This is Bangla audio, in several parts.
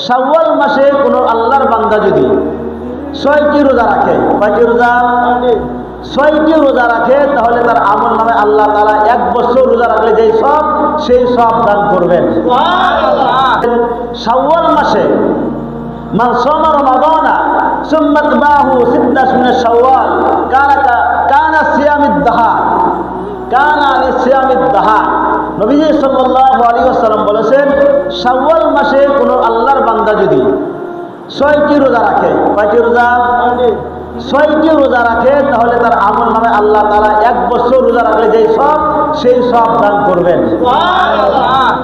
শাওয়াল মাসে কোনো আল্লাহর বান্দা যদি 6টি রোজা রাখে, কয়টি রোজা? 6টি রোজা রাখে, তাহলে তার আমল নামে আল্লাহ তাআলা 1 বছর রোজা রাখলে যেই সব, সেই সব দান করবেন। শাওয়াল মাসে মান সামা রমাদানা সুম্মা তাবাহু সিত্তাশ মিন শাওয়াল কানা সিয়ামিদ দাহার, কানা সিয়ামিদ দাহার। নবীজি সাল্লাল্লাহু আলাইহি ওয়াসাল্লাম বলেছেন, শাওয়াল মাসে কোনো আল্লাহর বান্দা যদি 6টি রোজা রাখে, কয়টি রোজা? 6টি রোজা রাখে, তাহলে তার আমল নামে আল্লাহ তাআলা 1 বছর রোজা রাখলে যেই সব, সেই সব দান করবেন।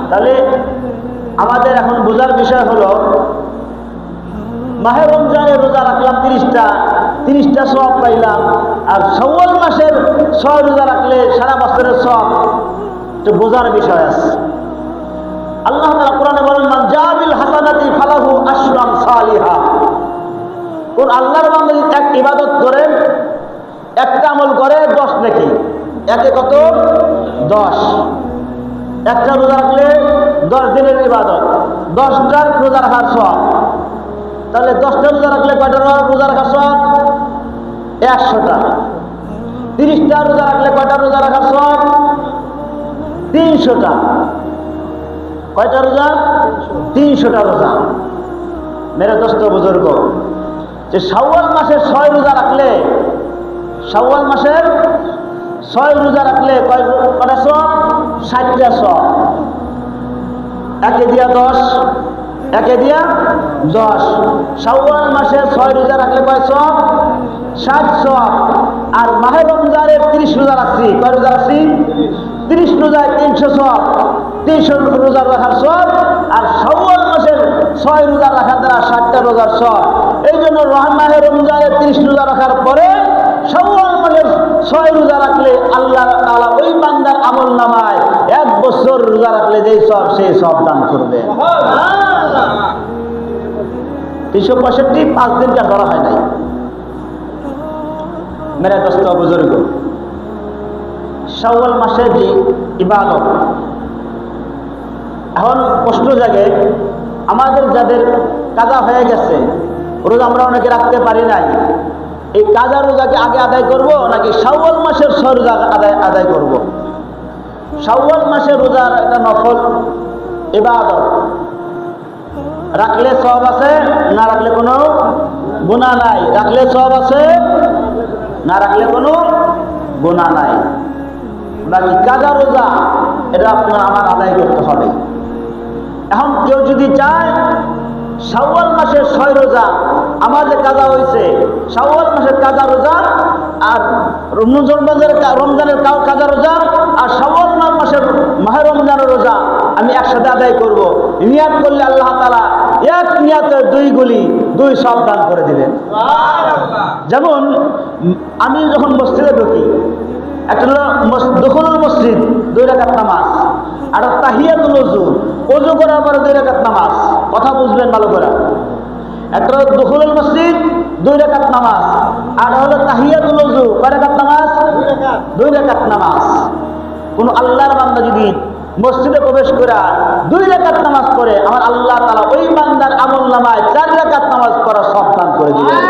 তাহলে আমাদের এখন বোঝার বিষয় হলো, মাহে রমজানের রোজা রাখলাম 30টা সওয়াব পাইলাম, আর শাওয়াল মাসের 6 রোজা রাখলে সারা বছরের সওয়াব, একটু বোঝার বিষয় আছে। আল্লাহ তাআলা কোরআনে বলেন, মান জাবিল হাসানাতি ফালাহু আশরু আমসালিহা। কোন আল্লাহর বান্দা যদি এক ইবাদত করে, একটা আমল করে 10 নেকি, একে কত? 10। একটা রোজা রাখলে 10 দিনের ইবাদত, 10টার রোজা রাখার সওয়াব। তাহলে 10টা রোজা রাখলে কয়টা রোজা রাখার সওয়াব? 100টা। 30টা রোজা রাখলে কয়টা রোজা রাখার সওয়াব? 300টা। কয়টা রোজা? 300টা রোজা। মেরে দোস্ত বুজুর্গ, যে শাওয়াল মাসের 6 রোজা রাখলে, শাওয়াল মাসের 6 রোজা রাখলে কয়টা সওয়াব? 60টা সওয়াব। একে দিয়া 10, একে দিয়া 10। শাওয়াল মাসের 6 রোজা রাখলে কয় সওয়াব? 60 সওয়াব। আর মাহে রমজানের 30 রোজা রাখছি, কয় রোজা রাখছি? 30 রোজায় 300 সওয়াব, 300 রোজা রাখার সওয়াব। আর শাওয়াল মাসের 6 রোজা রাখার দ্বারা 60টা রোজার সওয়াব। এই জন্য মাহে রমজানের 30 রোজা রাখার পরে শাওয়াল মাসের 6 রোজা রাখলে আল্লাহ তাআলা ওই বান্দার আমল নামায় 1 বছর রোজা রাখলে যেই সব, সেই সব দান করবে। 365 5 দিনটা ধরা হয় নাই। মেরে দোস্ত বুজুর্গ, শাওয়াল মাসের যে ইবাদত, এখন প্রশ্ন জাগে, আমাদের যাদের কাজা হয়ে গেছে, রোজা আমরা অনেকে রাখতে পারি নাই, এই কাজা রোজাকে আগে আদায় করব নাকি শাওয়াল মাসের 6 রোজা আদায় করব? শাওয়াল মাসের রোজার একটা নফল ইবাদত, রাখলে সওয়াব আছে, না রাখলে কোনো গুনাহ নাই। রাখলে সওয়াব আছে, না রাখলে কোনো গুনাহ নাই। বাকি কাজা রোজা, এটা আপনার আমার আদায় করতে হবে। এখন কেউ যদি চায় শাওয়াল মাসের 6 রোজা আমাদের কাজা হয়েছে, শাওয়াল মাসের কাজা রোজা আর রমজানের কাজা রোজা আর শাওয়াল মাসের মাহে রমজানের রোজা আমি একসাথে আদায় করব, নিয়াত করলে আল্লাহ তাআলা এক নিয়াতে 2 গুলি 2 সব দান করে দিবেন। যেমন আমি যখন মসজিদে ঢুকি, একটা হলো দুখুলুল মসজিদ 2 রাকাত নামাজ, আর তাহিয়াতুল ওযু, ওযু করার পরে 2 রাকাত নামাজ। কথা বুঝবেন ভালো করে। একটা হলো দুখুলুল মসজিদ 2 রাকাত নামাজ, আর হলো তাহিয়াতুল ওযু, কয় রাকাত নামাজ? 2 রাকাত নামাজ। কোন আল্লাহর বান্দা যদি মসজিদে প্রবেশ করে 2 রাকাত নামাজ পড়ে, আমার আল্লাহ তাআলা ওই বান্দার আমল নামায় 4 রাকাত নামাজ পড়ার সব দান করে দিবেন।